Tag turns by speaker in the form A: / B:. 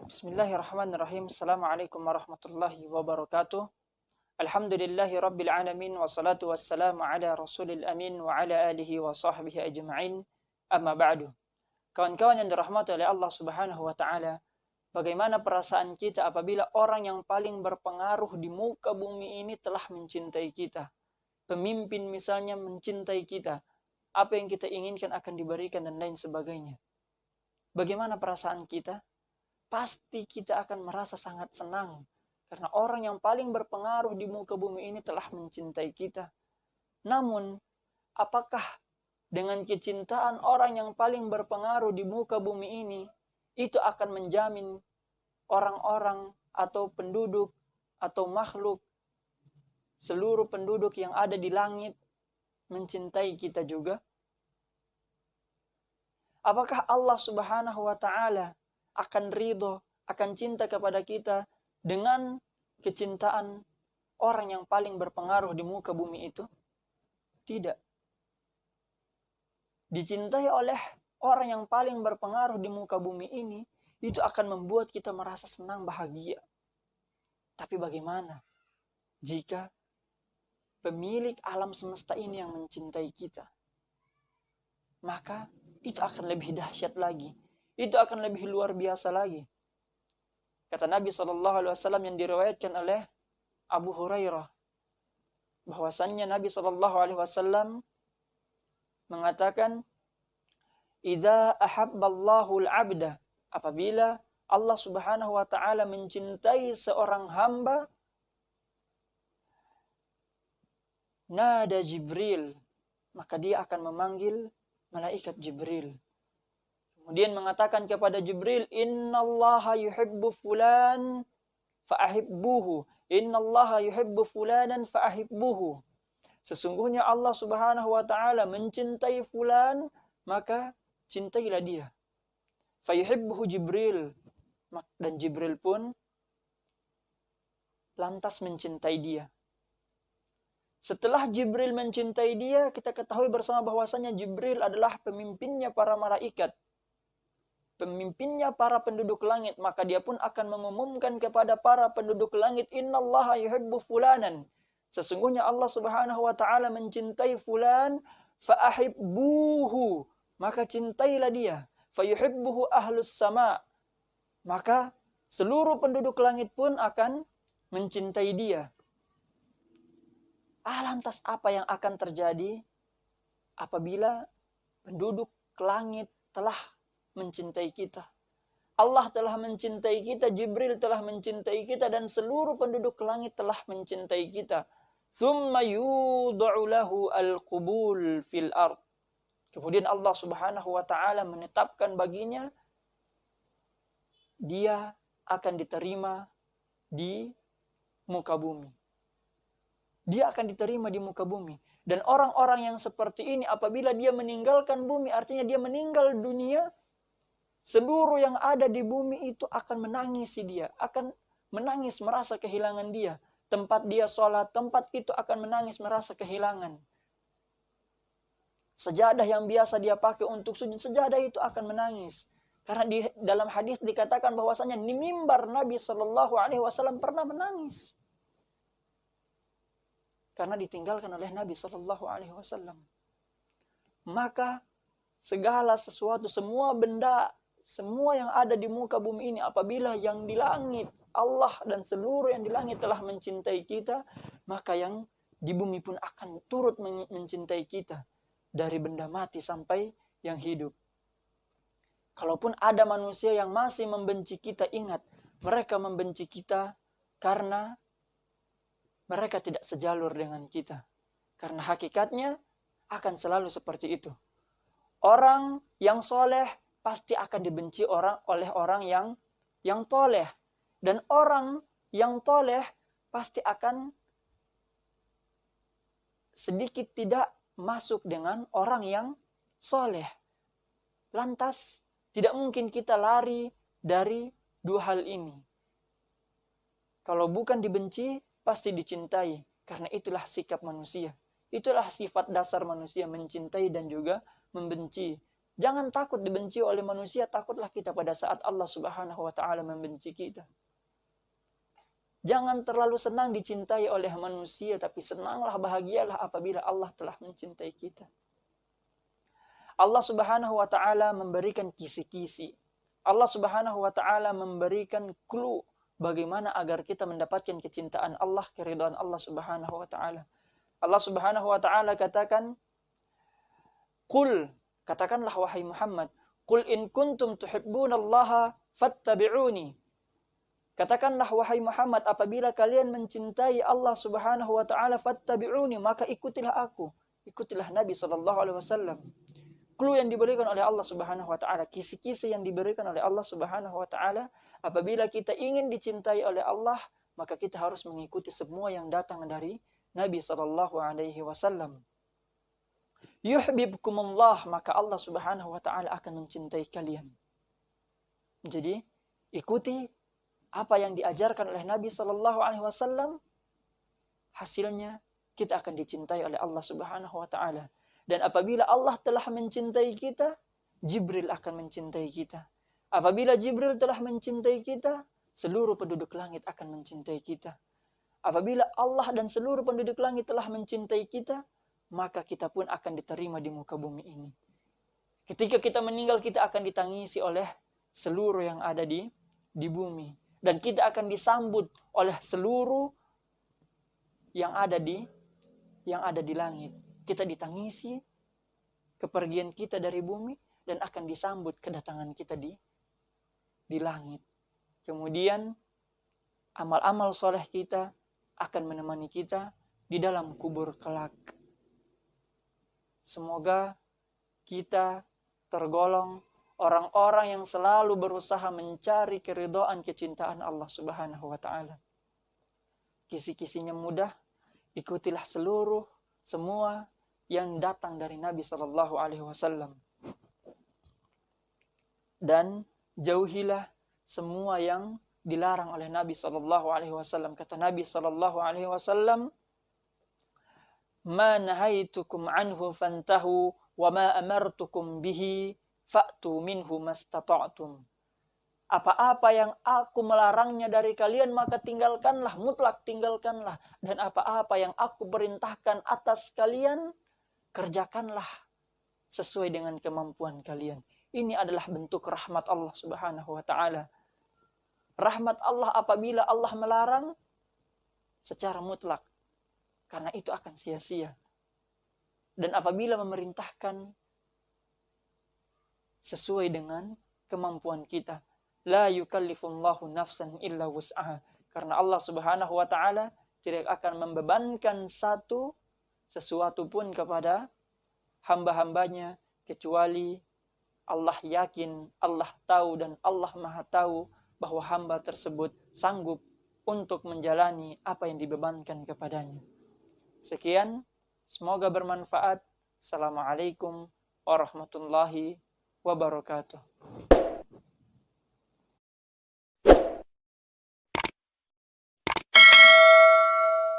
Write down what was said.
A: Bismillahirrahmanirrahim. Assalamualaikum warahmatullahi wabarakatuh. Alhamdulillahi rabbil alamin. Wassalatu wassalamu ala rasulil amin. Wa ala alihi wa sahbihi ajma'in. Amma ba'du. Kawan-kawan yang dirahmati oleh Allah subhanahu wa ta'ala, bagaimana perasaan kita apabila orang yang paling berpengaruh di muka bumi ini telah mencintai kita? Pemimpin misalnya mencintai kita. Apa yang kita inginkan akan diberikan dan lain sebagainya. Bagaimana perasaan kita? Pasti kita akan merasa sangat senang. Karena orang yang paling berpengaruh di muka bumi ini telah mencintai kita. Namun, apakah dengan kecintaan orang yang paling berpengaruh di muka bumi ini, itu akan menjamin orang-orang atau penduduk atau makhluk, seluruh penduduk yang ada di langit mencintai kita juga? Apakah Allah subhanahu wa ta'ala akan ridho, akan cinta kepada kita dengan kecintaan orang yang paling berpengaruh di muka bumi itu? Tidak. Dicintai oleh orang yang paling berpengaruh di muka bumi ini, itu akan membuat kita merasa senang, bahagia. Tapi bagaimana jika pemilik alam semesta ini yang mencintai kita? Maka itu akan lebih dahsyat lagi. Itu akan lebih luar biasa lagi. Kata Nabi SAW yang diriwayatkan oleh Abu Hurairah, bahwasannya Nabi SAW mengatakan, "Idza ahabballahu al-'abda", apabila Allah Subhanahu wa taala mencintai seorang hamba, nada Jibril, maka dia akan memanggil malaikat Jibril. Kemudian mengatakan kepada Jibril, "Innallaha yuhibbu fulan fa'ahibbuhu. Innallaha yuhibbu fulanan fa'ahibbuhu." Sesungguhnya Allah Subhanahu wa taala mencintai fulan, maka cintailah dia. Fayuhibbuhu Jibril. Dan Jibril pun lantas mencintai dia. Setelah Jibril mencintai dia, kita ketahui bersama bahwasanya Jibril adalah pemimpinnya para malaikat, pemimpinnya para penduduk langit, maka dia pun akan mengumumkan kepada para penduduk langit, "Innallaha yuhibbu fulanan." Sesungguhnya Allah Subhanahu wa taala mencintai fulan, fa'ahibbuhu, maka cintailah dia. Fayuhibbuhu ahlus sama, maka seluruh penduduk langit pun akan mencintai dia. Lantas apa yang akan terjadi apabila penduduk langit telah mencintai kita? Allah telah mencintai kita, Jibril telah mencintai kita, dan seluruh penduduk langit telah mencintai kita. Thumma yud'u lahu al-qubul fil ard. Kemudian Allah Subhanahu wa taala menetapkan baginya dia akan diterima di muka bumi. Dia akan diterima di muka bumi. Dan orang-orang yang seperti ini apabila dia meninggalkan bumi, artinya dia meninggal dunia, seluruh yang ada di bumi itu akan menangisi dia, akan menangis merasa kehilangan dia. Tempat dia sholat, tempat itu akan menangis merasa kehilangan. Sejadah yang biasa dia pakai untuk sujud, sejadah itu akan menangis. Karena di dalam hadis dikatakan bahwasanya di mimbar Nabi SAW pernah menangis. Karena ditinggalkan oleh Nabi SAW. Maka segala sesuatu, semua benda, semua yang ada di muka bumi ini, apabila yang di langit, Allah dan seluruh yang di langit telah mencintai kita, maka yang di bumi pun akan turut mencintai kita. Dari benda mati sampai yang hidup. Kalaupun ada manusia yang masih membenci kita, ingat, mereka membenci kita karena mereka tidak sejalur dengan kita. Karena hakikatnya akan selalu seperti itu. Orang yang soleh pasti akan dibenci oleh orang yang toleh. Dan orang yang toleh pasti akan sedikit tidak masuk dengan orang yang soleh. Lantas tidak mungkin kita lari dari dua hal ini. Kalau bukan dibenci, pasti dicintai. Karena itulah sikap manusia. Itulah sifat dasar manusia, mencintai dan juga membenci. Jangan takut dibenci oleh manusia, takutlah kita pada saat Allah Subhanahu wa taala membenci kita. Jangan terlalu senang dicintai oleh manusia, tapi senanglah, bahagialah apabila Allah telah mencintai kita. Allah Subhanahu wa taala memberikan kisi-kisi. Allah Subhanahu wa taala memberikan clue bagaimana agar kita mendapatkan kecintaan Allah, keridhaan Allah Subhanahu wa taala. Allah Subhanahu wa taala katakan, "Qul," katakanlah wahai Muhammad, "Qul in kuntum tuhibbunallaha fattabi'uni." Katakanlah wahai Muhammad, apabila kalian mencintai Allah Subhanahu wa taala, fattabi'uni, maka ikutilah aku, ikutilah Nabi sallallahu alaihi wasallam. Clue yang diberikan oleh Allah Subhanahu wa taala, kisi-kisi yang diberikan oleh Allah Subhanahu wa taala, apabila kita ingin dicintai oleh Allah, maka kita harus mengikuti semua yang datang dari Nabi sallallahu alaihi wasallam. Yuhibbukumullah, maka Allah Subhanahu wa taala akan mencintai kalian. Jadi, ikuti apa yang diajarkan oleh Nabi sallallahu alaihi wasallam, hasilnya kita akan dicintai oleh Allah Subhanahu wa taala. Dan apabila Allah telah mencintai kita, Jibril akan mencintai kita. Apabila Jibril telah mencintai kita, seluruh penduduk langit akan mencintai kita. Apabila Allah dan seluruh penduduk langit telah mencintai kita, maka kita pun akan diterima di muka bumi ini. Ketika kita meninggal, kita akan ditangisi oleh seluruh yang ada di bumi. Dan kita akan disambut oleh seluruh yang ada di langit. Kita ditangisi kepergian kita dari bumi dan akan disambut kedatangan kita di langit. Kemudian amal-amal soleh kita akan menemani kita di dalam kubur kelak. Semoga kita tergolong orang-orang yang selalu berusaha mencari keridhaan kecintaan Allah Subhanahu wa taala. Kisi-kisinya mudah, ikutilah semua yang datang dari Nabi sallallahu alaihi wasallam. Dan jauhilah semua yang dilarang oleh Nabi sallallahu alaihi wasallam. Kata Nabi sallallahu alaihi wasallam, "Ma nahaitukum anhu fantahu wa ma amartukum bihi fa'tu minhu mastata'tum." Apa-apa yang aku melarangnya dari kalian maka tinggalkanlah, mutlak tinggalkanlah. Dan apa-apa yang aku perintahkan atas kalian, kerjakanlah sesuai dengan kemampuan kalian. Ini adalah bentuk rahmat Allah Subhanahu wa taala. Rahmat Allah apabila Allah melarang secara mutlak, karena itu akan sia-sia. Dan apabila memerintahkan sesuai dengan kemampuan kita, la yukallifullahu nafsan illa wus'aha, karena Allah Subhanahu wa taala tidak akan membebankan sesuatu pun kepada hamba-hambanya kecuali Allah yakin, Allah tahu, dan Allah Maha tahu bahwa hamba tersebut sanggup untuk menjalani apa yang dibebankan kepadanya. Sekian, semoga bermanfaat. Assalamualaikum warahmatullahi wabarakatuh.